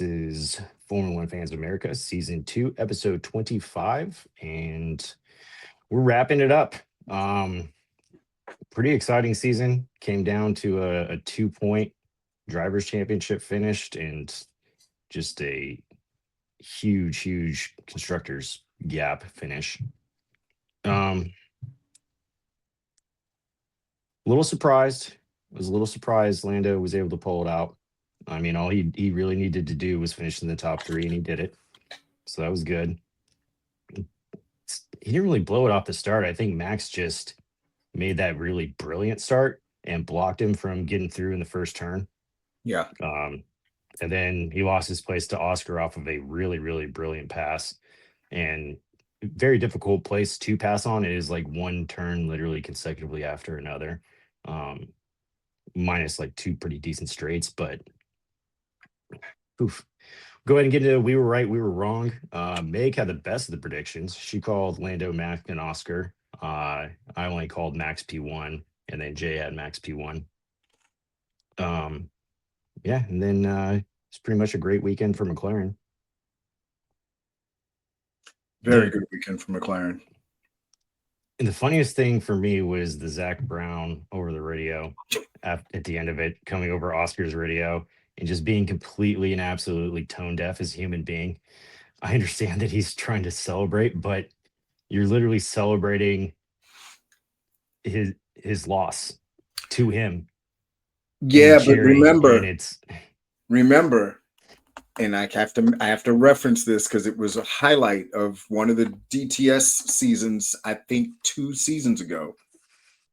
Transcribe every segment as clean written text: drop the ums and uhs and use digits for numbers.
This is Formula One Fans of America, Season 2, Episode 25, and we're wrapping it up. Um, Pretty exciting season. Came down to a 2 point drivers' championship finished, and just a huge constructors gap finish. Um, a little surprised. I was a little surprised Lando was able to pull it out. I mean, all he really needed to do was finish in the top three, and he did it. So that was good. He didn't really blow it off the start. I think Max just made that really brilliant start and blocked him from getting through in the first turn. Yeah. And then he lost his place to Oscar off of a really brilliant pass. And very difficult place to pass on. It is like one turn literally consecutively after another. Minus like two pretty decent straights, but oof. Go ahead and get into we were right, we were wrong. Meg had the best of the predictions. She called Lando, Max, and Oscar. I only called Max P1, and then Jay had Max P1. Yeah, and then it's pretty much a great weekend for McLaren. Very good weekend for McLaren. And the funniest thing for me was the Zach Brown over the radio at the end of it, coming over Oscar's radio and just being completely and absolutely tone deaf as a human being. I understand that he's trying to celebrate, but you're literally celebrating his loss to him. Yeah, but remember, and I have to reference this because it was a highlight of one of the DTS seasons, I think 2 seasons ago.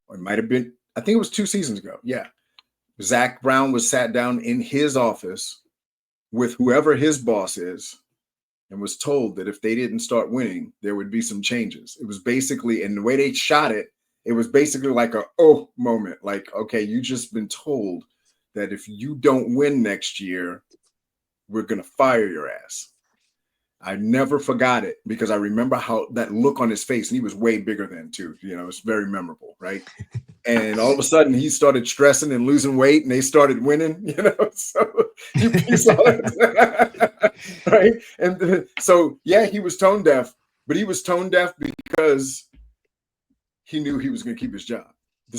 Or it might have been, I think it was 2 seasons ago. Yeah. Zach Brown was sat down in his office with whoever his boss is and was told that if they didn't start winning, there would be some changes. It was basically, and the way they shot it, it was basically like a oh moment. Like, okay, you just been told that if you don't win next year, we're going to fire your ass. I never forgot it because I remember how that look on his face, and he was way bigger then too. You know, it's very memorable, right? And all of a sudden he started stressing and losing weight and they started winning, you know, so you saw it, right? And so, yeah, he was tone deaf, but he was tone deaf because he knew he was going to keep his job.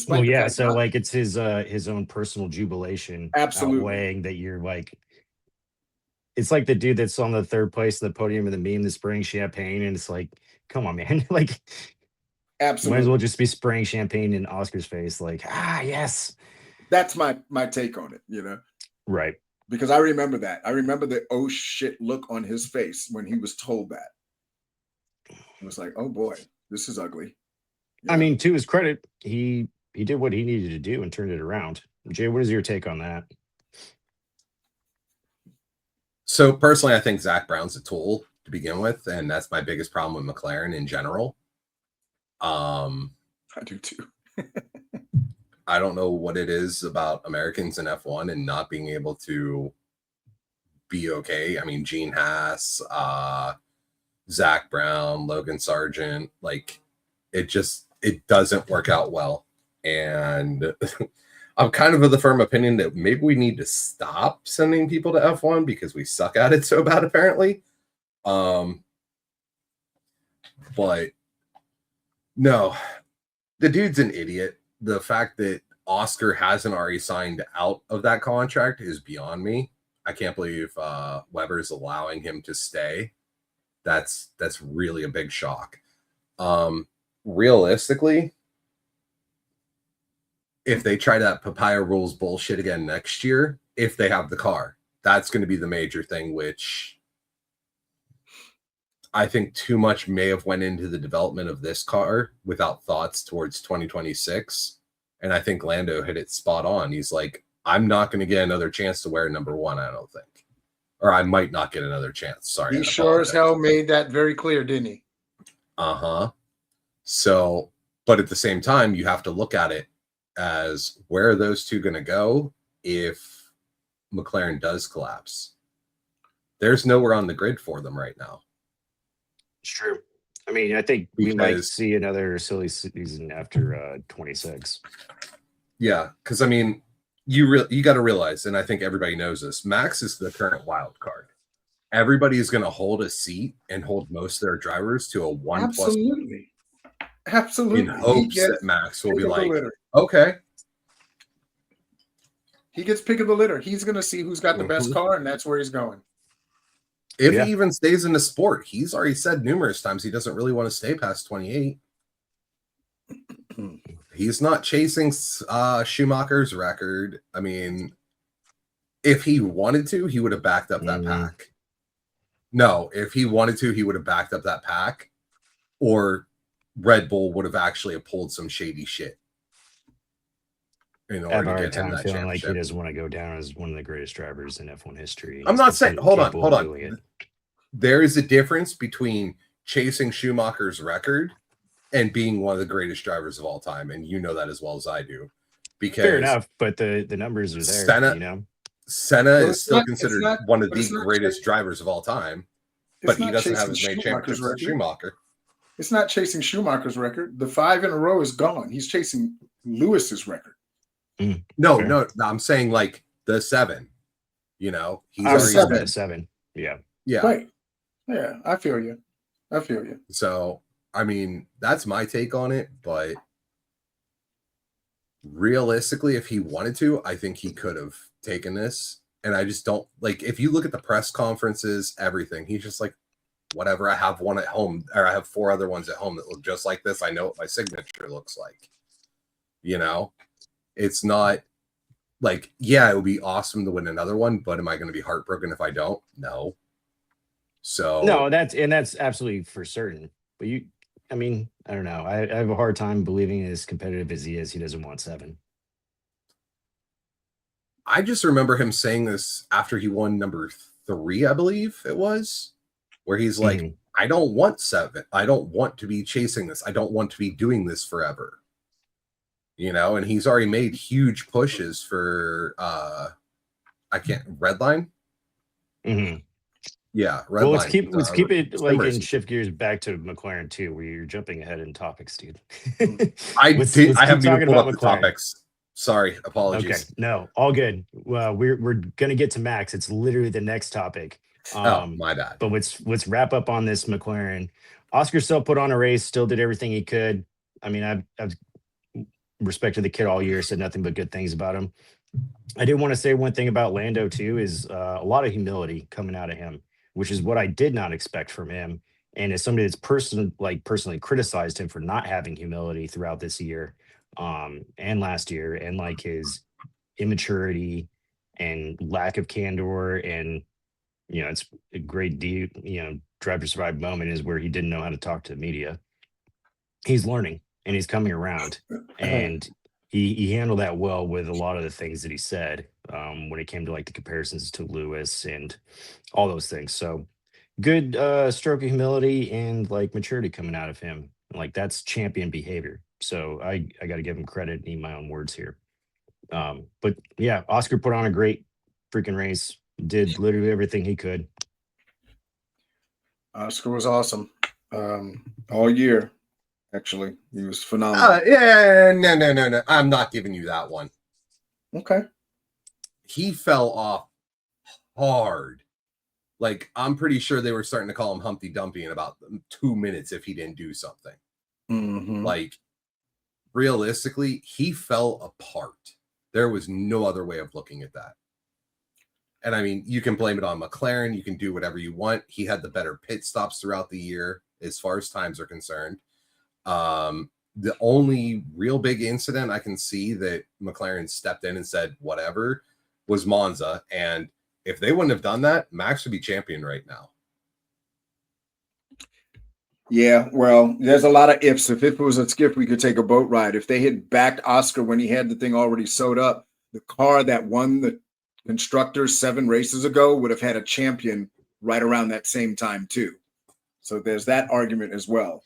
Well, yeah, so like it's his own personal jubilation outweighing that you're like, it's like the dude that's on the third place of the podium in the meme that's spraying champagne, and it's like, come on, man. Like, absolutely, might as well just be spraying champagne in Oscar's face. Like, yes. That's my take on it, you know? Right. Because I remember that. I remember the oh shit look on his face when he was told that. It was like, oh boy, this is ugly. I mean, to his credit, he did what he needed to do and turned it around. Jay, what is your take on that? So personally, I think Zach Brown's a tool to begin with, and that's my biggest problem with McLaren in general. I do too. I don't know what it is about Americans in F1 and not being able to be okay. I mean, Gene Haas, Zach Brown, Logan Sargent, like it doesn't work out well. And I'm kind of the firm opinion that maybe we need to stop sending people to F1 because we suck at it so bad, apparently. But no, the dude's an idiot. The fact that Oscar hasn't already signed out of that contract is beyond me. I can't believe Weber's allowing him to stay. That's really a big shock. Realistically, if they try that papaya rules bullshit again next year, if they have the car, that's going to be the major thing, which I think too much may have went into the development of this car without thoughts towards 2026. And I think Lando hit it spot on. He's like, I'm not going to get another chance to wear number 1, I don't think. Or I might not get another chance. Sorry. He sure as hell made that very clear, didn't he? Uh-huh. So, but at the same time, you have to look at it as where are those two going to go if McLaren does collapse? There's nowhere on the grid for them right now. It's true. I mean, I think we might see another silly season after 26. Yeah, because I mean, you got to realize, and I think everybody knows this, Max is the current wild card. everybody is going to hold a seat and hold most of their drivers to a 1+ Absolutely. in Absolutely. hopes that Max will be pick of the like, litter. okay. He gets pick of the litter. He's going to see who's got the best Mhm. car, and that's where he's going. If Yeah. he even stays in the sport, he's already said numerous times he doesn't really want to stay past 28. He's not chasing Schumacher's record. I mean, if he wanted to, he would have backed up that pack. No, if he wanted to, he would have backed up that pack, or Red Bull would have actually pulled some shady shit in I have order a to hard get him time that feeling like he championship. doesn't want to go down as one of the greatest drivers in F1 history. I'm He's not saying, completely hold capable of on. doing it. There is a difference between chasing Schumacher's record and being one of the greatest drivers of all time, and you know that as well as I do. Because Fair enough, but the numbers are there, Senna Well, is still considered one of but the it's not greatest chasing- drivers of all time, It's but he not doesn't have chasing as many Schumacher's championships as record. Schumacher. It's not chasing Schumacher's record. The 5 in a row is gone. He's chasing Lewis's record. No, I'm saying like the 7. He's already seven. said 7. Yeah. Right. Yeah, I feel you. So, I mean, that's my take on it, but realistically, if he wanted to, I think he could have taken this. And I just don't like, if you look at the press conferences, everything, he's just like, whatever. I have one at home, or I have 4 other ones at home that look just like this. I know what my signature looks like. It's not like, yeah, it would be awesome to win another one, but am I going to be heartbroken if I don't? No. So No, that's absolutely for certain. But I don't know. I have a hard time believing as competitive as he is, he doesn't want 7. I just remember him saying this after he won number 3, I believe it was, where he's like, I don't want 7. I don't want to be chasing this. I don't want to be doing this forever. And he's already made huge pushes for Redline. Yeah, Redline. Well, let's keep it like racing. and shift gears back to McLaren too, where you're jumping ahead in topics, dude. I haven't even pulled up the topics. Sorry, apologies. Okay, no, all good. Well, we're gonna get to Max. It's literally the next topic. My bad. But let's wrap up on this McLaren. Oscar still put on a race, still did everything he could. I mean, I've respected the kid all year, said nothing but good things about him. I did want to say one thing about Lando too, is a lot of humility coming out of him, which is what I did not expect from him. And as somebody that's personally criticized him for not having humility throughout this year, and last year, and like his immaturity and lack of candor, and it's a great drive to survive moment is where he didn't know how to talk to the media. He's learning and he's coming around, and he handled that well with a lot of the things that he said when it came to like the comparisons to Lewis and all those things. So good stroke of humility and like maturity coming out of him. Like that's champion behavior. So I got to give him credit and eat my own words here. But yeah, Oscar put on a great freaking race. Did literally everything he could. Oscar was awesome all year. Actually, he was phenomenal. No. I'm not giving you that one. Okay. He fell off hard. Like, I'm pretty sure they were starting to call him Humpty Dumpty in about 2 minutes if he didn't do something. Like, realistically, he fell apart. There was no other way of looking at that. And I mean, you can blame it on McLaren. You can do whatever you want. He had the better pit stops throughout the year as far as times are concerned. The only real big incident I can see that McLaren stepped in and said whatever was Monza. And if they wouldn't have done that, Max would be champion right now. Yeah, well, there's a lot of ifs. If it was a skip, we could take a boat ride. If they had backed Oscar when he had the thing already sewed up, the car that won the constructors 7 races ago would have had a champion right around that same time too. So there's that argument as well.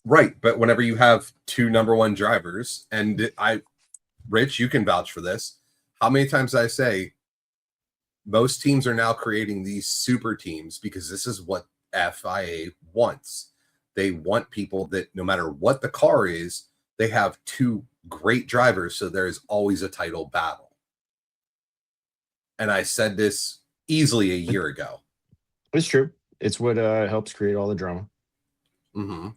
Right, but whenever you have 2 number 1 drivers, and Rich, you can vouch for this. How many times I say most teams are now creating these super teams because this is what FIA wants. They want people that no matter what the car is, they have 2 great drivers, so there's always a title battle. And I said this easily a year ago. It's true. It's what helps create all the drama. Mm-hmm.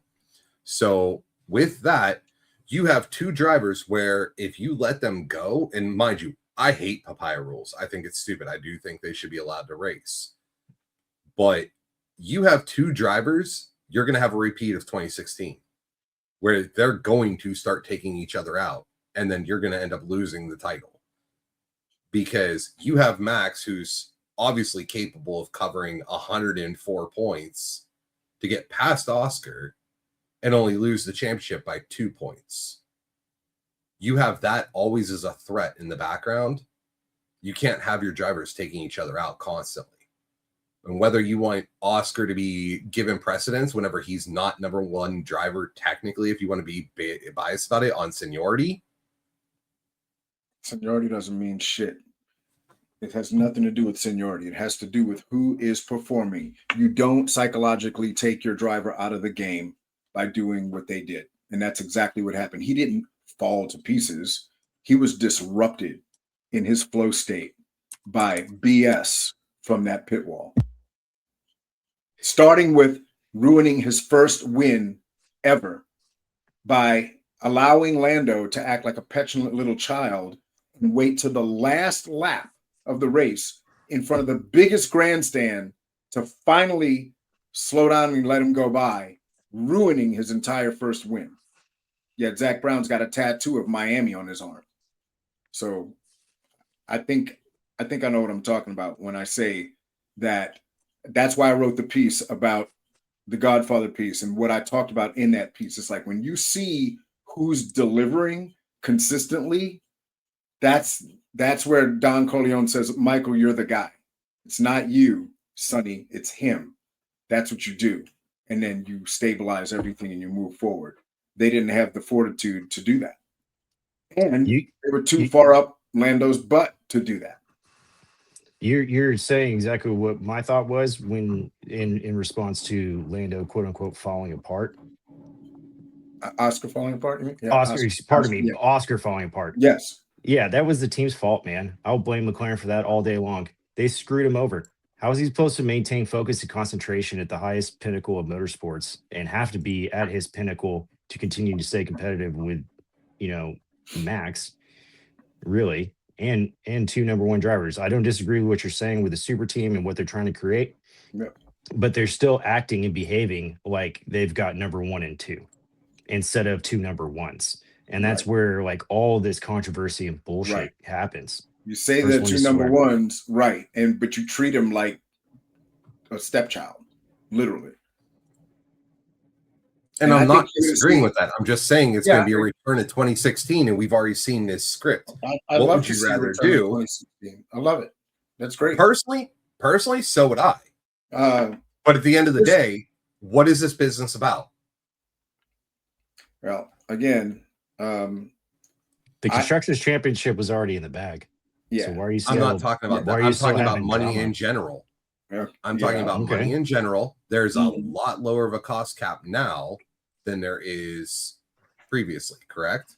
So with that, you have two drivers where if you let them go, and mind you, I hate papaya rules. I think it's stupid. I do think they should be allowed to race. But you have two drivers, you're going to have a repeat of 2016 where they're going to start taking each other out. And then you're going to end up losing the title because you have Max, who's obviously capable of covering 104 points to get past Oscar and only lose the championship by 2 points. You have that always as a threat in the background. You can't have your drivers taking each other out constantly. And whether you want Oscar to be given precedence whenever he's not number one driver, technically, if you want to be biased about it on seniority. Seniority doesn't mean shit. It has nothing to do with seniority. It has to do with who is performing. You don't psychologically take your driver out of the game by doing what they did. And that's exactly what happened. He didn't fall to pieces. He was disrupted in his flow state by BS from that pit wall. Starting with ruining his first win ever by allowing Lando to act like a petulant little child and wait till the last lap of the race in front of the biggest grandstand to finally slow down and let him go by, ruining his entire first win. Yet Zach Brown's got a tattoo of Miami on his arm. So I think I know what I'm talking about when I say that. That's why I wrote the piece about the Godfather piece and what I talked about in that piece. It's like when you see who's delivering consistently, that's where Don Corleone says, Michael, you're the guy. It's not you, Sonny, it's him. That's what you do. And then you stabilize everything and you move forward. They didn't have the fortitude to do that. And they were too far up Lando's butt to do that. You're saying exactly what my thought was when in response to Lando, quote unquote, falling apart. Oscar falling apart? You mean? Yeah, Oscar falling apart. Yes. Yeah, that was the team's fault, man. I'll blame McLaren for that all day long. They screwed him over. How is he supposed to maintain focus and concentration at the highest pinnacle of motorsports and have to be at his pinnacle to continue to stay competitive with, Max? Really? And two number one drivers. I don't disagree with what you're saying with the super team and what they're trying to create. Yeah. But they're still acting and behaving like they've got number one and two instead of two number ones. And that's where like all this controversy and bullshit happens. You say they're two number ones, right? But you treat them like a stepchild, literally. And I'm not disagreeing with that. I'm just saying it's going to be a return of 2016, and we've already seen this script. I what love would you rather do? I love it. That's great. Personally, so would I. But at the end of the day, what is this business about? Well, again, the Constructors Championship was already in the bag. Yeah. So why are you still, I'm not talking about that. I'm talking about money in general. I'm talking about money in general. There's a lot lower of a cost cap now than there is previously, correct?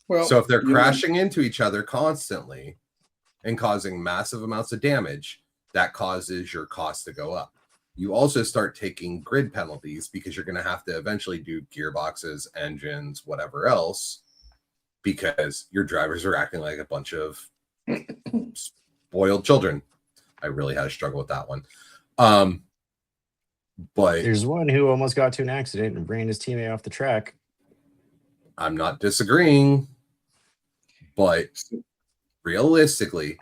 Well, so if they're crashing into each other constantly and causing massive amounts of damage, that causes your cost to go up. You also start taking grid penalties because you're going to have to eventually do gearboxes, engines, whatever else, because your drivers are acting like a bunch of spoiled children. I really had to struggle with that one. But there's one who almost got to an accident and ran his teammate off the track. I'm not disagreeing, but realistically,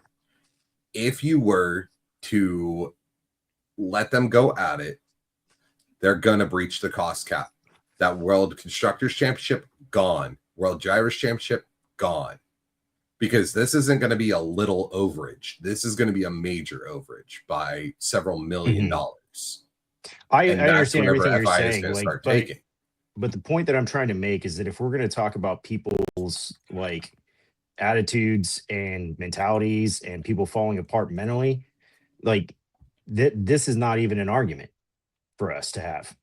if you were to let them go at it, they're going to breach the cost cap. That World Constructors Championship, gone. World Drivers Championship, gone. Because this isn't going to be a little overage. This is going to be a major overage by several $million. I understand everything you're saying. Like, but the point that I'm trying to make is that if we're going to talk about people's like attitudes and mentalities and people falling apart mentally, like this is not even an argument for us to have.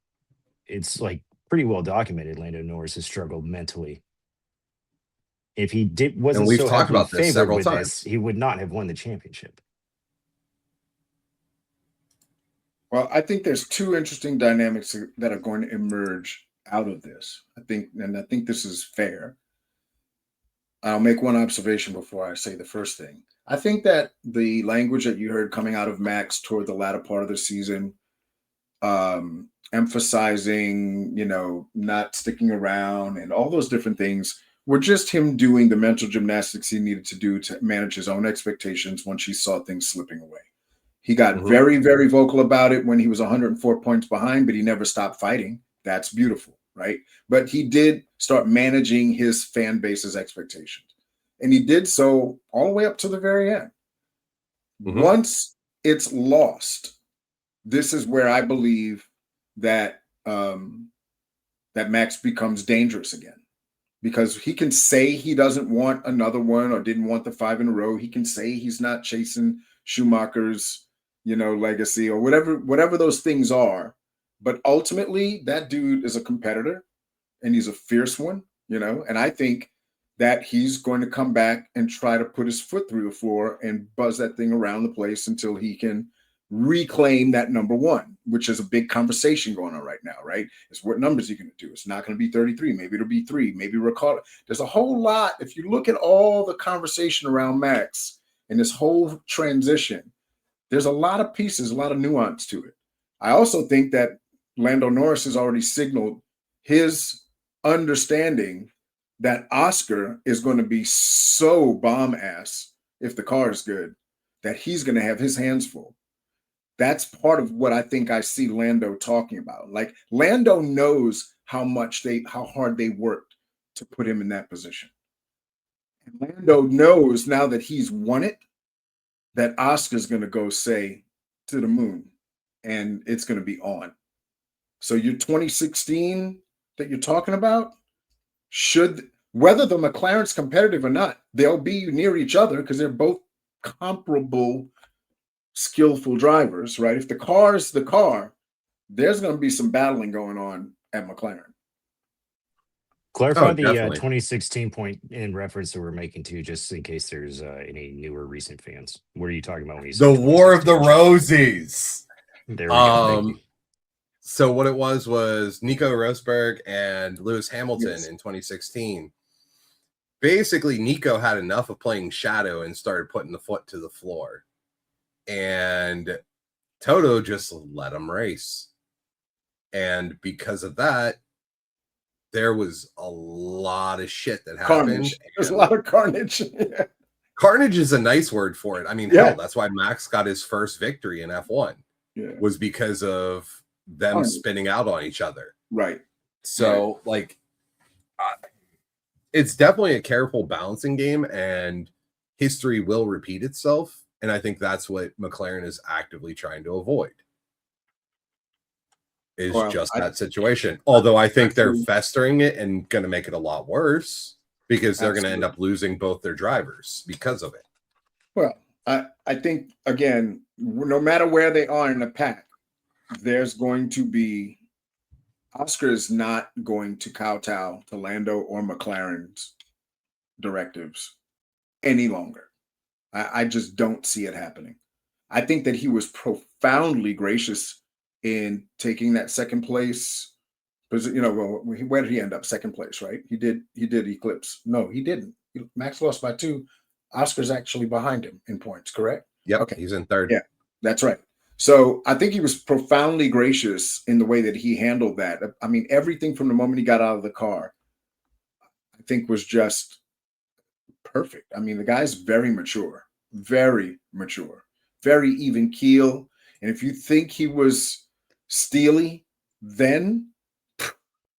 It's like pretty well documented. Lando Norris has struggled mentally. If he wasn't we've so talked about this several with times, he would not have won the championship. Well, I think there's two interesting dynamics that are going to emerge out of this. I think this is fair. I'll make one observation before I say the first thing. I think that the language that you heard coming out of Max toward the latter part of the season, emphasizing, not sticking around and all those different things were just him doing the mental gymnastics he needed to do to manage his own expectations once he saw things slipping away. He got very, very vocal about it when he was 104 points behind, but he never stopped fighting. That's beautiful, right? But he did start managing his fan base's expectations. And he did so all the way up to the very end. Once it's lost, this is where I believe that that Max becomes dangerous again, because he can say he doesn't want another one or didn't want the 5 in a row. He can say he's not chasing Schumacher's, legacy or whatever those things are. But ultimately, that dude is a competitor and he's a fierce one, and I think that he's going to come back and try to put his foot through the floor and buzz that thing around the place until he can reclaim that number one, which is a big conversation going on right now, right? It's what numbers are you going to do? It's not going to be 33. Maybe it'll be 3. Maybe Ricardo. There's a whole lot. If you look at all the conversation around Max and this whole transition, there's a lot of pieces, a lot of nuance to it. I also think that Lando Norris has already signaled his understanding that Oscar is going to be so bomb ass if the car is good that he's going to have his hands full. That's part of what I think I see Lando talking about. Like, Lando knows how hard they worked to put him in that position. And Lando knows now that he's won it, that Oscar's going to go say to the moon, and it's going to be on. So your 2016 that you're talking about, whether the McLaren's competitive or not, they'll be near each other because they're both comparable, skillful drivers, right? If the car is the car, there's going to be some battling going on at McLaren. Clarify the definitely. 2016 point in reference that we're making to, just in case there's any newer recent fans. What are you talking about when you say The War of the 2016? Rosies. There we go. Thank you. So what it was Nico Rosberg and Lewis Hamilton in 2016. Basically, Nico had enough of playing shadow and started putting the foot to the floor. And Toto just let him race. And because of that, there was a lot of shit that happened. Carnage. There's a lot of carnage. Carnage is a nice word for it. I mean, hell, that's why Max got his first victory in F1. Was because of them spinning out on each other. Right. So, it's definitely a careful balancing game, and history will repeat itself. And I think that's what McLaren is actively trying to avoid. Is just that situation. Although I think they're festering it and going to make it a lot worse because they're going to end up losing both their drivers because of it. Well, I think, again, no matter where they are in the pack, there's going to be Oscar is not going to kowtow to Lando or McLaren's directives any longer. I just don't see it happening. I think that he was profoundly gracious in taking that second place. Because, where did he end up? Second place, right? He did eclipse. No, he didn't. Max lost by 2. Oscar's actually behind him in points, correct? Yep. Okay. He's in third. Yeah, that's right. So I think he was profoundly gracious in the way that he handled that. I mean, everything from the moment he got out of the car, I think was just perfect. I mean, the guy's very mature, very even keel. And if you think he was steely, then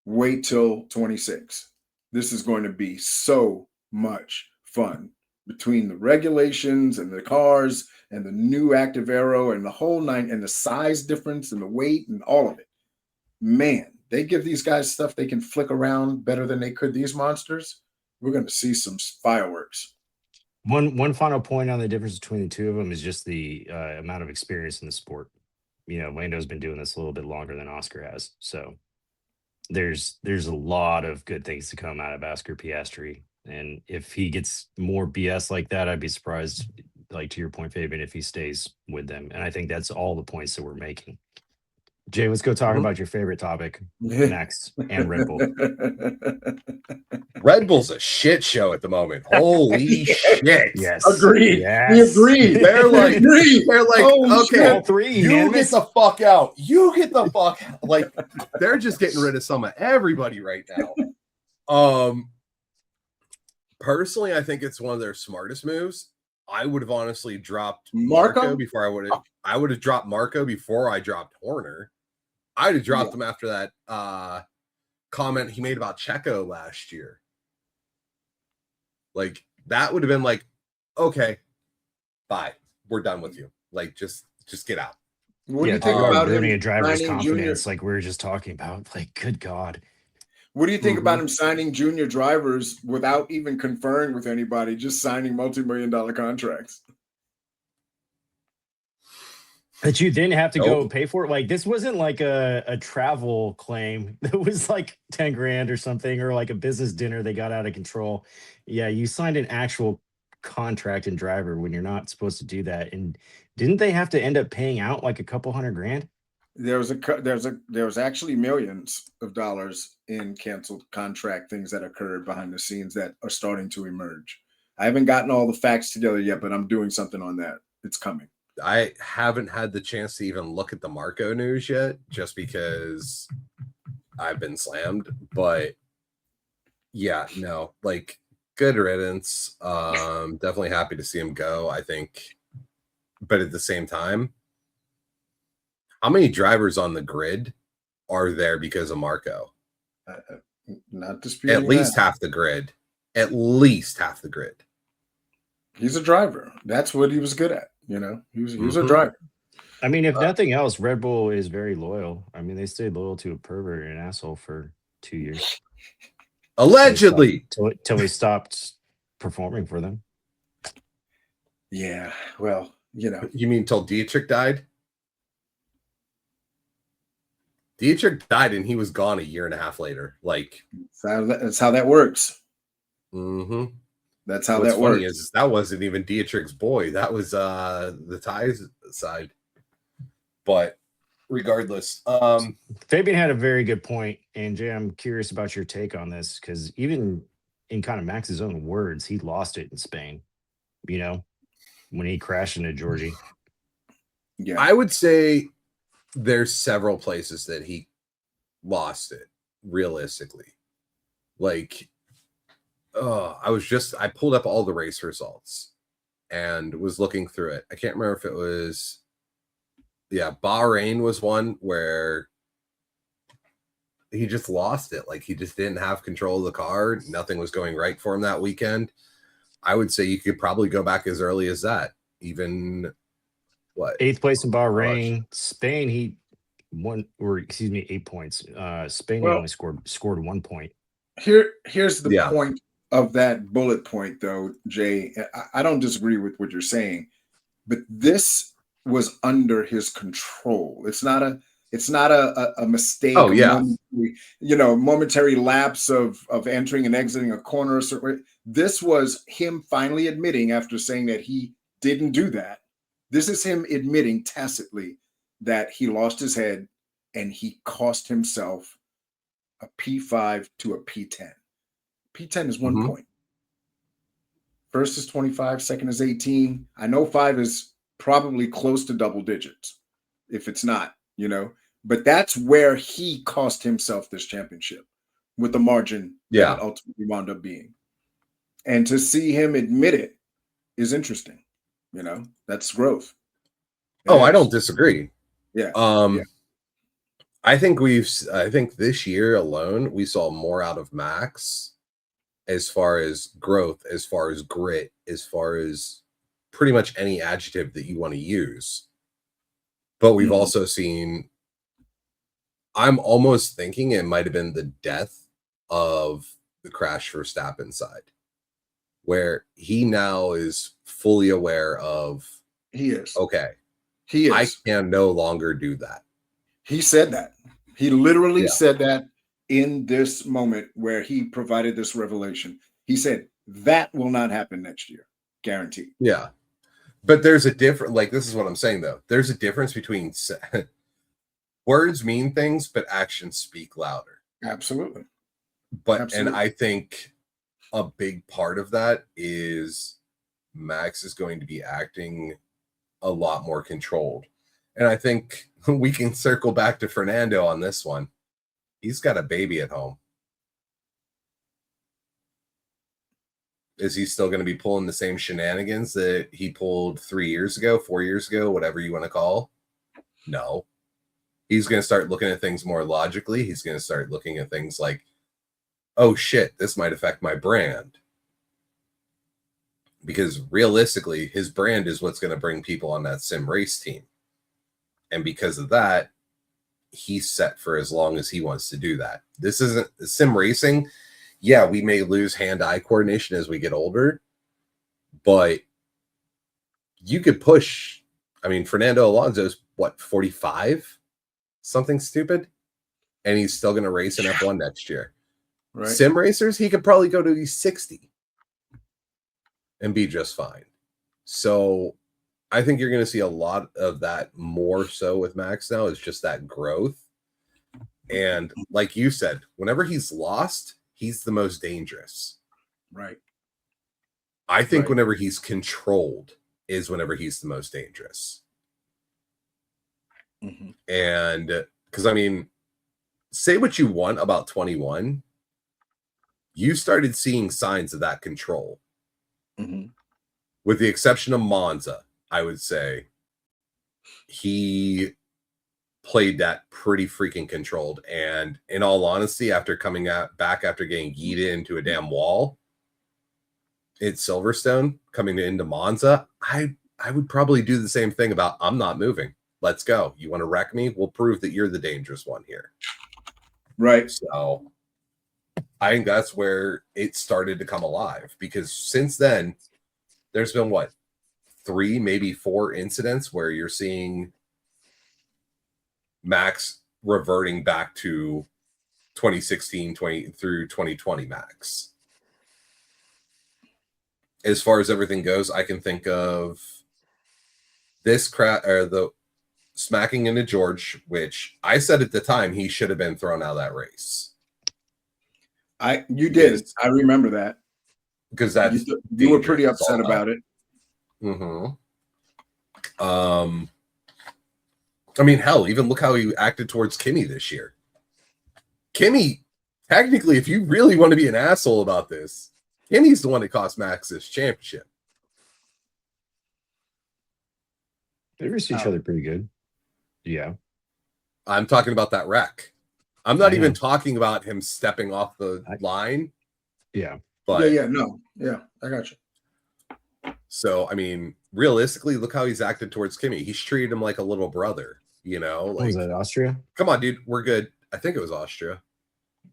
wait till 26. This is going to be so much fun between the regulations and the cars and the new active aero and the whole nine and the size difference and the weight and all of it. Man, they give these guys stuff they can flick around better than they could these monsters. We're going to see some fireworks. One final point on the difference between the two of them is just the amount of experience in the sport. Lando's been doing this a little bit longer than Oscar has. So there's a lot of good things to come out of Oscar Piastri. And if he gets more BS like that, I'd be surprised, like to your point, Fabian, if he stays with them. And I think that's all the points that we're making. Jay, let's go talk Mhm. about your favorite topic next and Red Bull. Red Bull's a shit show at the moment. Holy shit. Yes. Agreed. Yes. We agree. They're like, Agreed. Oh, okay, shit. All three. you unanimous? get the fuck out. You get the fuck out. Like, they're just getting rid of some of everybody right now. Personally, I think it's one of their smartest moves. I would have honestly dropped Marco before I would have dropped Marco before I dropped Horner. I'd have dropped him after that comment he made about Checo last year. Like, that would have been like, okay, bye. We're done with you. Like, just get out. What do you think about him ruining a driver's signing confidence, junior? like we were just talking about? Like, good God. What do you think about him signing junior drivers without even conferring with anybody, just signing multi-million-dollar contracts? That you didn't have to go pay for it. Like, this wasn't like a travel claim. It was like 10 grand or something, or like a business dinner they got out of control. Yeah, you signed an actual contract and driver when you're not supposed to do that. And didn't they have to end up paying out like a couple $100 grand? There was actually millions of dollars in canceled contract things that occurred behind the scenes that are starting to emerge. I haven't gotten all the facts together yet, but I'm doing something on that. It's coming. I haven't had the chance to even look at the Marco news yet, just because I've been slammed. But yeah, no, like, good riddance. Definitely happy to see him go, I think. But at the same time, how many drivers on the grid are there because of Marco? Not disputing At least that. half the grid. At least half the grid. He's a driver. That's what he was good at. You know, he was a driver. I mean, if nothing else, Red Bull is very loyal. I mean, they stayed loyal to a pervert and an asshole for 2 years. Allegedly. Till he stopped performing for them. Yeah, well, you know. You mean till Dietrich died? Dietrich died and he was gone a year and a half later. Like, that's how that works. Mm-hmm. That's how What's that funny works. is that wasn't even Dietrich's boy. That was the ties side. But regardless, Fabian had a very good point, and Jay, I'm curious about your take on this, because even in kind of Max's own words, he lost it in Spain. You know, when he crashed into Georgie. Yeah, I would say there's several places that he lost it realistically. Like, I pulled up all the race results and was looking through it. I can't remember if it was, Bahrain was one where he just lost it. Like, he just didn't have control of the car. Nothing was going right for him that weekend. I would say you could probably go back as early as that. Even what? 8th place in Bahrain. Spain, he won, or excuse me, 8 points. Spain, he only scored 1 point. Here's the point of that bullet point, though, Jay. I don't disagree with what you're saying, but this was under his control. It's not a mistake. Oh, yeah. Momentary lapse of entering and exiting a corner. This was him finally admitting, after saying that he didn't do that. This is him admitting tacitly that he lost his head and he cost himself a P5 to a P10. P10 is 1 point. First is 25, second is 18. I know 5 is probably close to double digits, if it's not, but that's where he cost himself this championship with the margin that ultimately wound up being. And to see him admit it is interesting. That's growth. I don't disagree. Yeah. I think this year alone, we saw more out of Max as far as growth, as far as grit, as far as pretty much any adjective that you want to use. But we've also seen, I'm almost thinking it might have been the death of the crash Verstappen side, where he now is fully aware of, he is. Okay. He is. I can no longer do that. He said that. He literally said that in this moment where he provided this revelation. He said, that will not happen next year. Guaranteed. Yeah. But there's a difference. Like, this is what I'm saying, though. There's a difference between Words mean things, but actions speak louder. Absolutely. But Absolutely. and I think a big part of that is Max is going to be acting a lot more controlled. And I think we can circle back to Fernando on this one. He's got a baby at home. Is he still going to be pulling the same shenanigans that he pulled 3 years ago, 4 years ago, whatever you want to call? No. He's going to start looking at things more logically. He's going to start looking at things like, oh shit, this might affect my brand. Because realistically, his brand is what's going to bring people on that sim race team. And because of that, he's set for as long as he wants to do that. This isn't sim racing. Yeah, we may lose hand-eye coordination as we get older, but you could push. I mean, Fernando Alonso's what, 45? Something stupid. And he's still going to race in F1 next year. Right. Sim racers, he could probably go to these 60 and be just fine. So I think you're going to see a lot of that more so with Max now, is just that growth. And like you said, whenever he's lost, he's the most dangerous. Right. I think Right. whenever he's controlled is whenever he's the most dangerous. Mm-hmm. And because, I mean, say what you want about 21, you started seeing signs of that control. Mm-hmm. With the exception of Monza, I would say he played that pretty freaking controlled. And in all honesty, after coming back after getting yeeted into a damn wall at Silverstone, coming into Monza, I would probably do the same thing about, I'm not moving. Let's go. You want to wreck me? We'll prove that you're the dangerous one here. Right. So I think that's where it started to come alive, because since then, there's been what, 3, maybe 4 incidents where you're seeing Max reverting back to 2016 through 2020 Max. As far as everything goes, I can think of this or the smacking into George, which I said at the time he should have been thrown out of that race. You did. I remember that. Because that's you were pretty upset about it. Mm-hmm. I mean, hell, even look how he acted towards Kimi this year. Kimi, technically, if you really want to be an asshole about this, Kimi's the one that cost Max this championship. They raced each other pretty good. Yeah. I'm talking about that wreck. I'm not even talking about him stepping off the line. Yeah. But yeah, I got you. So, I mean, realistically, look how he's acted towards Kimi. He's treated him like a little brother, you know? Like, was that Austria? Come on, dude. We're good. I think it was Austria.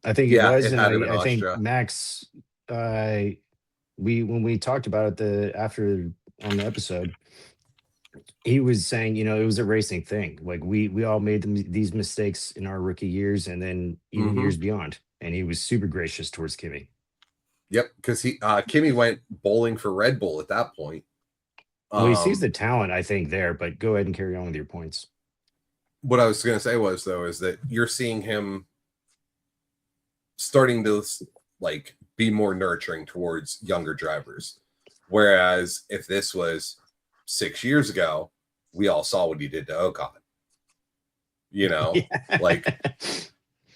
I think it was. It and had to been I think Austria. Max, when we talked about it after on the episode, he was saying, you know, it was a racing thing. Like we all made these mistakes in our rookie years and then even years beyond. And he was super gracious towards Kimi. Yep, because Kimi went bowling for Red Bull at that point. Well, he sees the talent, I think, there, but go ahead and carry on with your points. What I was going to say was, though, is that you're seeing him starting to like be more nurturing towards younger drivers. Whereas if this was 6 years ago, we all saw what he did to Ocon. You know, like,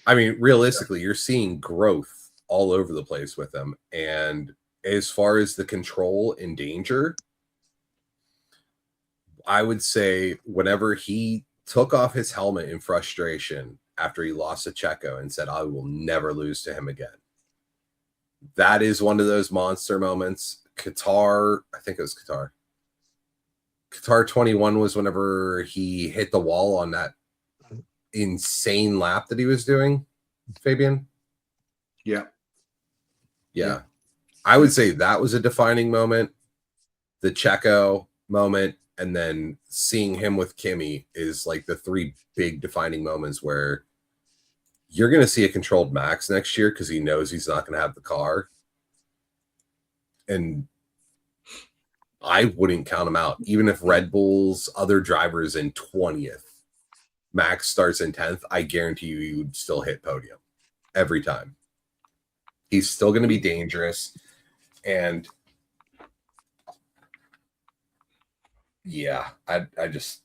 I mean, realistically, you're seeing growth all over the place with him. And as far as the control and danger, I would say whenever he took off his helmet in frustration after he lost to Checo and said, I will never lose to him again. That is one of those monster moments. Qatar, I think it was Qatar. Qatar 21 was whenever he hit the wall on that insane lap that he was doing, Fabian. Yeah. I would say that was a defining moment. The Checo moment, and then seeing him with Kimi is like the 3 big defining moments where you're going to see a controlled Max next year because he knows he's not going to have the car. And I wouldn't count him out, even if Red Bull's other drivers in 20th. Max starts in 10th, I guarantee you he would still hit podium every time. He's still going to be dangerous. And yeah, I just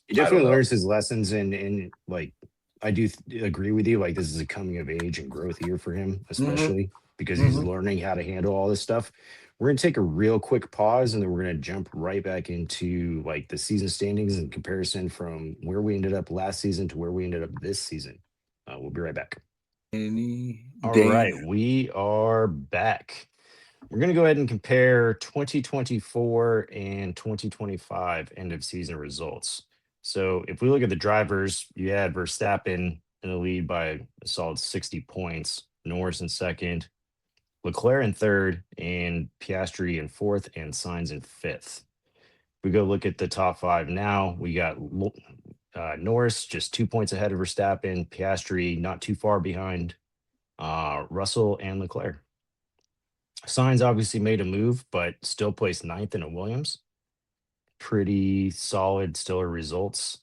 He definitely learns his lessons, and like I do agree with you. Like this is a coming of age and growth year for him, especially because he's learning how to handle all this stuff. We're gonna take a real quick pause, and then we're gonna jump right back into like the season standings and comparison from where we ended up last season to where we ended up this season. We'll be right back. All right, we are back. We're going to go ahead and compare 2024 and 2025 end of season results. So if we look at the drivers, you had Verstappen in the lead by a solid 60 points, Norris in second, Leclerc in third, and Piastri in fourth, and Sainz in fifth. We go look at the top five now. We got Norris just 2 points ahead of Verstappen, Piastri not too far behind Russell and Leclerc. Sainz obviously made a move, but still placed ninth in a Williams. Pretty solid, stellar results.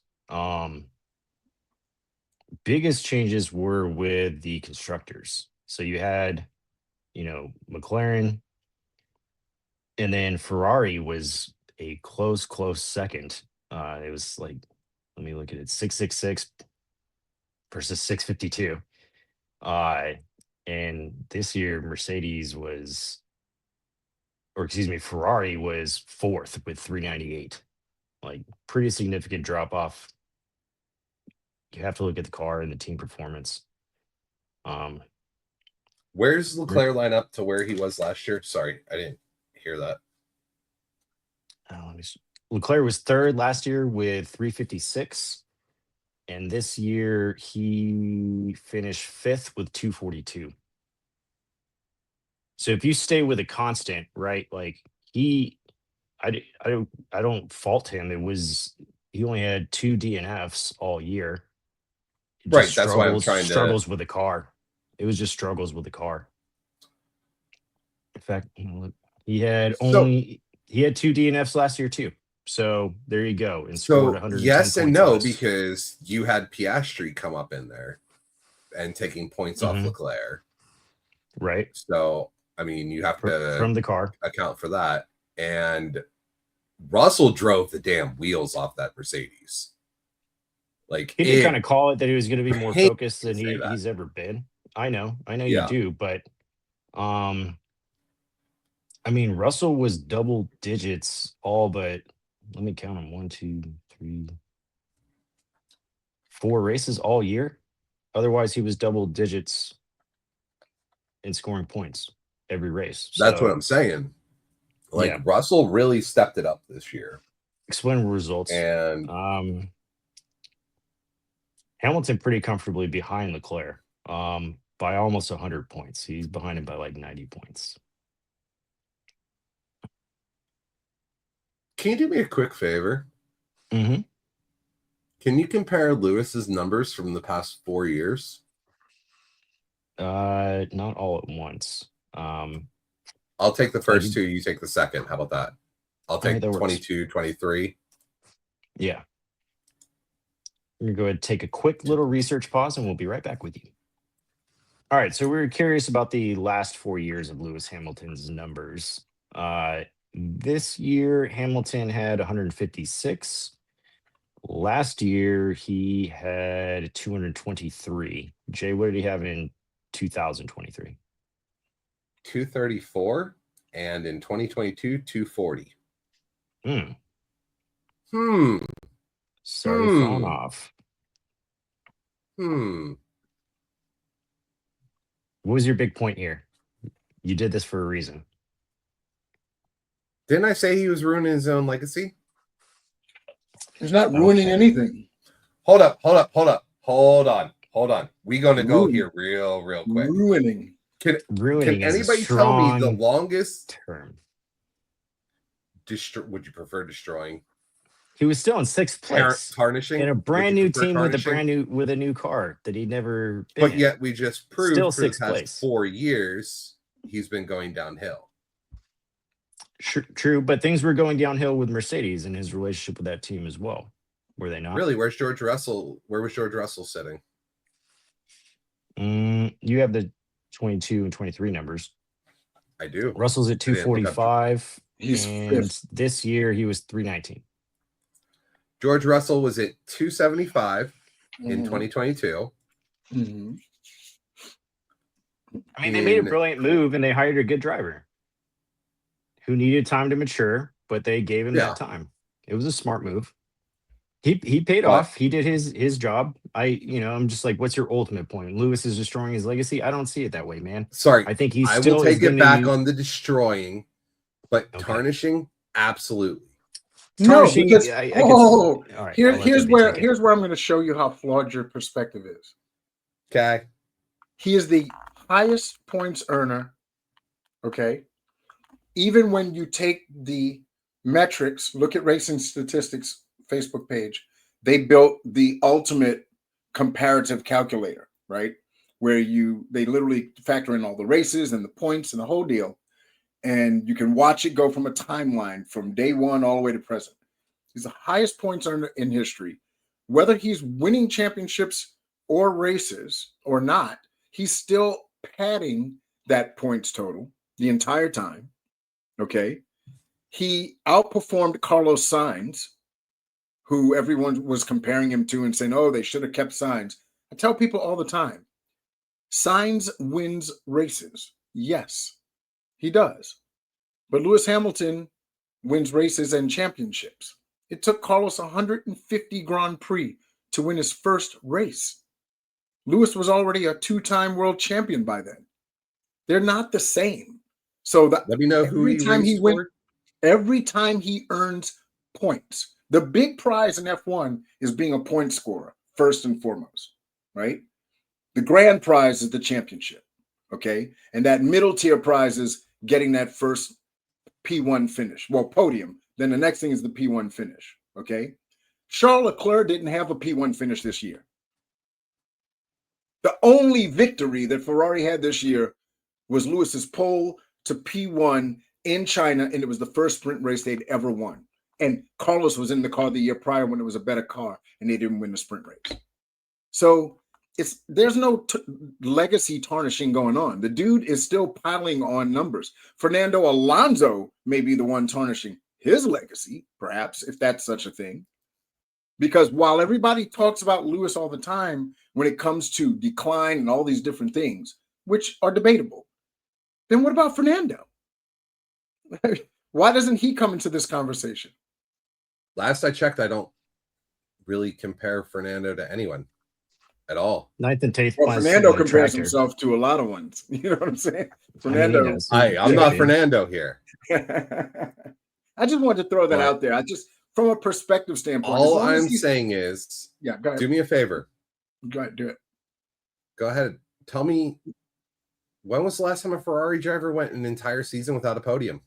Biggest changes were with the constructors. So you had, McLaren, and then Ferrari was a close second. It was like, let me look at it, 666 versus 652. And this year Ferrari was fourth with 398. Like pretty significant drop off. You have to look at the car and the team performance. Where's Leclerc line up to where he was last year? Sorry, I didn't hear that. Leclerc was third last year with 356. And this year he finished fifth with 242. So if you stay with a constant, right? Like I don't fault him. He only had 2 DNFs all year. Right, that's why I'm trying struggles with the car. It was just struggles with the car. In fact, he had 2 DNFs last year too. So there you go. And scored 110 yes and points no, less. because you had Piastri come up in there and taking points off Leclerc. Right. So I mean, you have to from the car account for that. And Russell drove the damn wheels off that Mercedes. Like he did kind of call it that he was going to be more focused than he's ever been. I know you do, but I mean, Russell was double digits all but, let me count them, 1, 2, 3, 4 races all year. Otherwise, he was double digits in scoring points every race. That's what I'm saying. Like Russell really stepped it up this year. Explain results. And Hamilton pretty comfortably behind Leclerc by almost 100 points. He's behind him by like 90 points. Can you do me a quick favor? Mm-hmm. Can you compare Lewis's numbers from the past 4 years? Not all at once. I'll take the first 2, you take the second. How about that? I'll take 22, 23. Yeah. We're going to go ahead and take a quick little research pause, and we'll be right back with you. All right, so we're curious about the last 4 years of Lewis Hamilton's numbers. This year, Hamilton had 156. Last year, he had 223. Jay, what did he have in 2023? 234, and in 2022, 240. Sorry, falling off. What was your big point here? You did this for a reason. Didn't I say he was ruining his own legacy? He's not ruining anything. Hold up. Hold on. We're going to go here real quick. Ruining. Can anybody tell me the longest term? Would you prefer destroying? He was still in 6th place, tarnishing in a brand new team with a new car that he'd never been But yet we just proved still for the 6th past place. 4 years he's been going downhill. True, but things were going downhill with Mercedes and his relationship with that team as well. Were they not? Really? Where's George Russell? Where was George Russell sitting? You have the 22 and 23 numbers. I do. Russell's at I didn't look up 245, He's and fifth. this year he was 319. George Russell was at 275 in Mhm. 2022. Mhm. I mean, they made a In- brilliant move, and they hired a good driver who needed time to mature, but they gave him Yeah. that time. It was a smart move. He paid But- off. He did his job. I'm just like, what's your ultimate point? Lewis is destroying his legacy. I don't see it that way, man. Sorry, I think he I still will is take it gonna back use- on the destroying, but Okay. tarnishing, absolutely. No, Tarnishing, because I can see- all right, I'll let here's that be where taken. here's where I'm going to show you how flawed your perspective is. Okay. He is the highest points earner. Okay, even when you take the metrics, look at Racing Statistics Facebook page. They built the ultimate comparative calculator, right? Where they literally factor in all the races and the points and the whole deal. And you can watch it go from a timeline from day one all the way to present. He's the highest points earner in history. Whether he's winning championships or races or not, he's still padding that points total the entire time. Okay. He outperformed Carlos Sainz, who everyone was comparing him to and saying, oh, they should have kept Sainz. I tell people all the time, Sainz wins races. Yes, he does. But Lewis Hamilton wins races and championships. It took Carlos 150 Grand Prix to win his first race. Lewis was already a two-time world champion by then. They're not the same. So Let me know who he raced for. every time he earns points, the big prize in F1 is being a point scorer, first and foremost, right? The grand prize is the championship, okay? And that middle tier prize is getting that first P1 finish. Well, podium. Then the next thing is the P1 finish, okay? Charles Leclerc didn't have a P1 finish this year. The only victory that Ferrari had this year was Lewis's pole to P1 in China, and it was the first sprint race they'd ever won. And Carlos was in the car the year prior when it was a better car, and they didn't win the sprint race. So there's no legacy tarnishing going on. The dude is still piling on numbers. Fernando Alonso may be the one tarnishing his legacy, perhaps, if that's such a thing. Because while everybody talks about Lewis all the time when it comes to decline and all these different things, which are debatable, then what about Fernando? Why doesn't he come into this conversation? Last I checked, I don't really compare Fernando to anyone at all. Ninth and 10th. Well, Fernando compares himself to a lot of ones. You know what I'm saying? Fernando. I'm not Fernando here. I just wanted to throw that out there. I just, from a perspective standpoint. All I'm saying is, yeah, go ahead. Do me a favor. Go ahead, do it. Go ahead. Tell me, when was the last time a Ferrari driver went an entire season without a podium?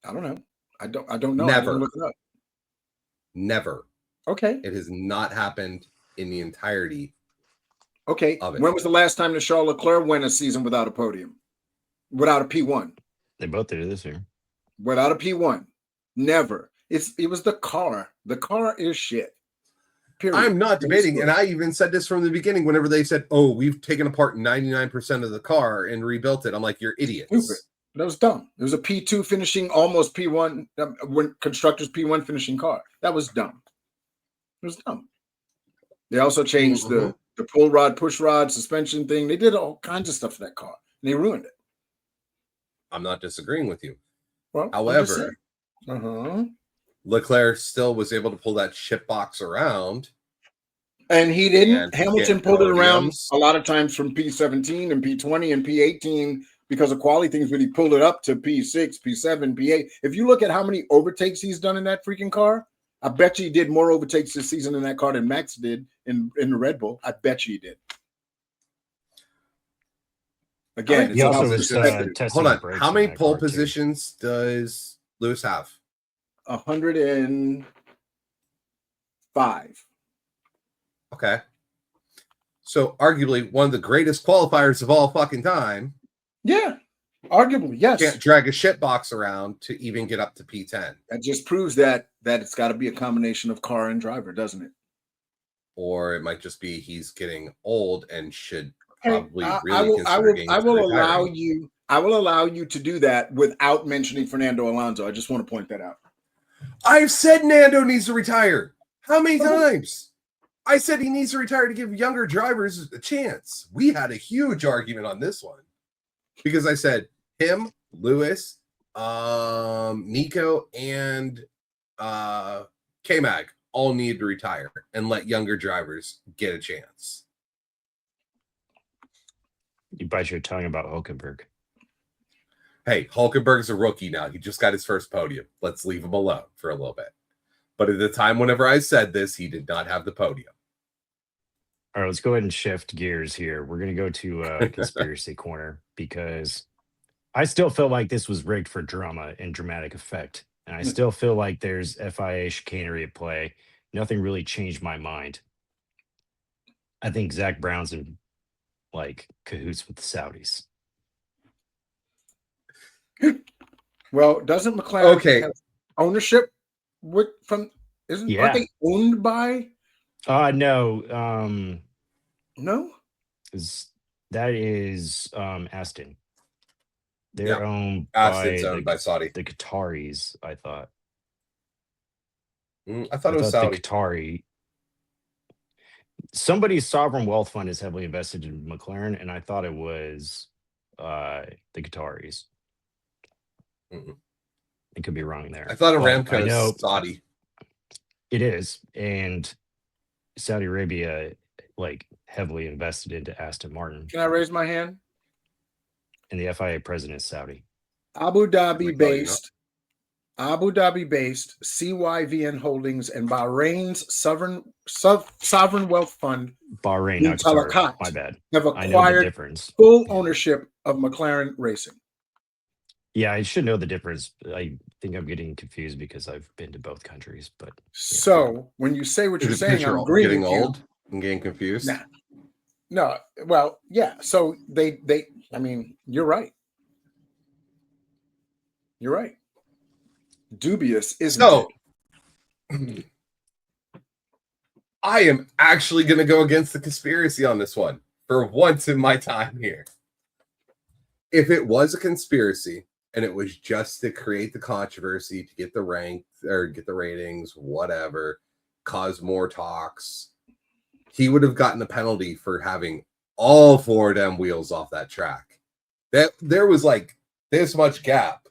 I don't know. I don't know. Never. I didn't look it up. Never. Okay. It has not happened in the entirety. Okay. Of it. When was the last time that Charles Leclerc went a season without a podium? Without a P1? They both did it this year. Without a P1. Never. It was the car. The car is shit. Period. I'm not debating, and I even said this from the beginning whenever they said, oh, we've taken apart 99% of the car and rebuilt it. I'm like, you're idiots. Stupid. That was dumb. It was a P2 finishing, almost P1, when constructors P1 finishing car. That was dumb. It was dumb. They also changed the pull rod, push rod, suspension thing. They did all kinds of stuff to that car, and they ruined it. I'm not disagreeing with you. Well, however, Leclerc still was able to pull that shit box around. And he didn't. And Hamilton pulled it around a lot of times from P17 and P20 and P18 because of quality things, but he pulled it up to P6, P7, P8. If you look at how many overtakes he's done in that freaking car, I bet you he did more overtakes this season in that car than Max did in the Red Bull. I bet you he did. Again, he also was testing. Hold on. How many pole positions does Lewis have? 105. Okay. So arguably one of the greatest qualifiers of all fucking time. Yeah. Arguably, yes. Can't drag a shit box around to even get up to P10. That just proves that it's got to be a combination of car and driver, doesn't it? Or it might just be he's getting old and should Hey, probably I really will consider getting into allow retiring. you. I will allow you to do that without mentioning Fernando Alonso. I just want to point that out. I've said Nando needs to retire. How many times? I said he needs to retire to give younger drivers a chance. We had a huge argument on this one because I said him, Lewis, Nico, and K-Mag all need to retire and let younger drivers get a chance. You bite your tongue about Hulkenberg. Hey, Hulkenberg's a rookie now. He just got his first podium. Let's leave him alone for a little bit. But at the time, whenever I said this, he did not have the podium. All right, let's go ahead and shift gears here. We're going to go to conspiracy corner because I still feel like this was rigged for drama and dramatic effect. And I still feel like there's FIA chicanery at play. Nothing really changed my mind. I think Zach Brown's in like cahoots with the Saudis. Well, doesn't McLaren Okay. have ownership aren't they owned by? No. No. That is Aston. They're owned Aston's owned by Saudi. The Qataris, I thought. I thought it was Saudi. The Qatari. Somebody's sovereign wealth fund is heavily invested in McLaren, and I thought it was the Qataris. I could be wrong there. I thought Aramco is Saudi. It is, and Saudi Arabia like heavily invested into Aston Martin. Can I raise my hand? And the FIA president is Saudi. Abu Dhabi based CYVN Holdings and Bahrain's sovereign wealth fund. Bahrain, my bad. Have acquired full ownership of McLaren Racing. Yeah, I should know the difference. I think I'm getting confused because I've been to both countries. But so when you say what you're saying, I'm agreeing getting with old you. and getting confused. Nah. No, well, yeah. So they. I mean, you're right. You're right. Dubious, isn't it? I am actually going to go against the conspiracy on this one for once in my time here. If it was a conspiracy and it was just to create the controversy, to get the rank or get the ratings, whatever, cause more talks, he would have gotten a penalty for having all four of them wheels off that track. That there was like this much gap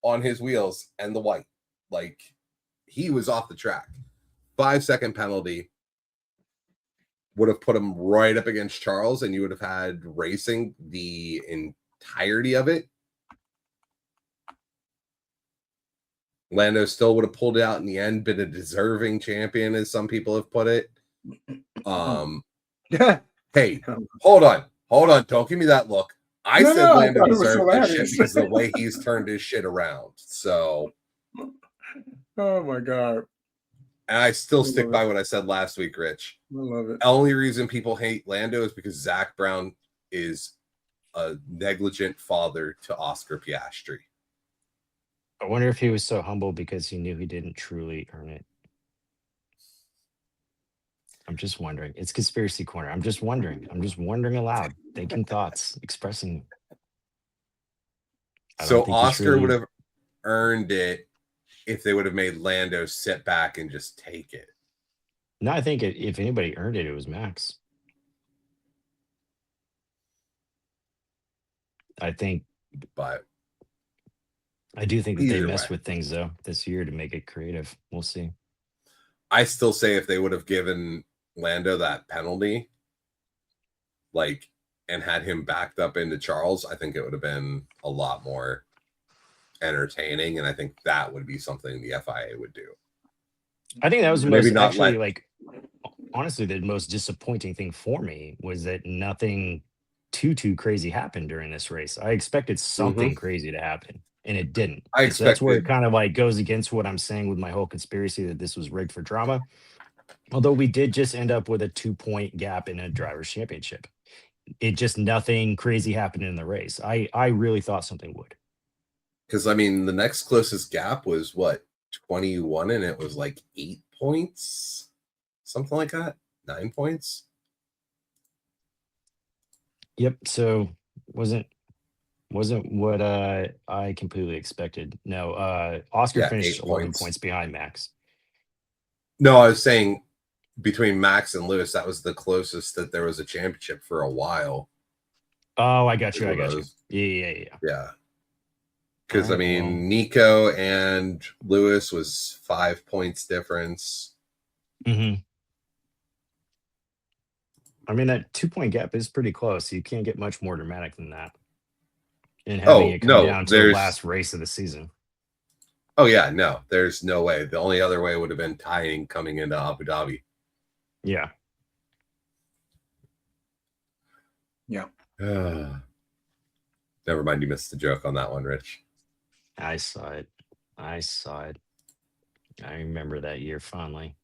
on his wheels and the white. Like he was off the track. 5-second penalty would have put him right up against Charles, and you would have had racing the entirety of it. Lando still would have pulled it out in the end, been a deserving champion, as some people have put it. Hey, hold on. Don't give me that look. I said Lando deserved this shit because of the way he's turned his shit around. So, oh my God. And I still stick by what I said last week, Rich. I love it. The only reason people hate Lando is because Zach Brown is a negligent father to Oscar Piastri. I wonder if he was so humble because he knew he didn't truly earn it. I'm just wondering. It's conspiracy corner. I'm just wondering aloud, thinking thoughts, expressing. So Oscar would have earned it if they would have made Lando sit back and just take it. No, I think if anybody earned it, it was Max. I think, but I do think that they messed with things though this year to make it creative. We'll see. I still say if they would have given Lando that penalty, like, and had him backed up into Charles, I think it would have been a lot more entertaining, and I think that would be something the FIA would do. I think that was the most actually like honestly the most disappointing thing for me was that nothing too crazy happened during this race. I expected something crazy to happen, and it didn't. So that's where it kind of like goes against what I'm saying with my whole conspiracy that this was rigged for drama. Although we did just end up with a 2-point gap in a driver's championship. it just nothing crazy happened in the race. I really thought something would. Because I mean, the next closest gap was what, 21, and it was like 8 points, something like that, 9 points. Yep. So wasn't what I completely expected. No, Oscar Yeah, finished 8 11 points. points behind Max. No, I was saying between Max and Lewis, that was the closest that there was a championship for a while. Oh, I got you. Is I what I got you. was- Yeah. Yeah. Because I Alright, mean, well, Nico and Lewis was 5 points difference. mhm. I mean, that 2-point gap is pretty close. You can't get much more dramatic than that. And having Oh it come no, down to the last race of the season. Oh yeah, no, there's no way. The only other way would have been tying coming into Abu Dhabi. Yeah. Yeah. Never mind, you missed the joke on that one, Rich. I saw it. I remember that year fondly.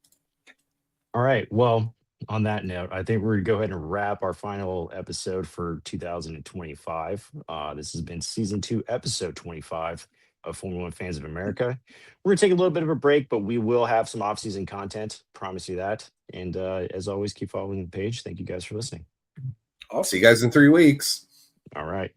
All right. Well, on that note, I think we're going to go ahead and wrap our final episode for 2025. This has been season 2, episode 25 of Formula One Fans of America. We're going to take a little bit of a break, but we will have some off-season content. Promise you that. And as always, keep following the page. Thank you guys for listening. I'll see you guys in 3 weeks. All right.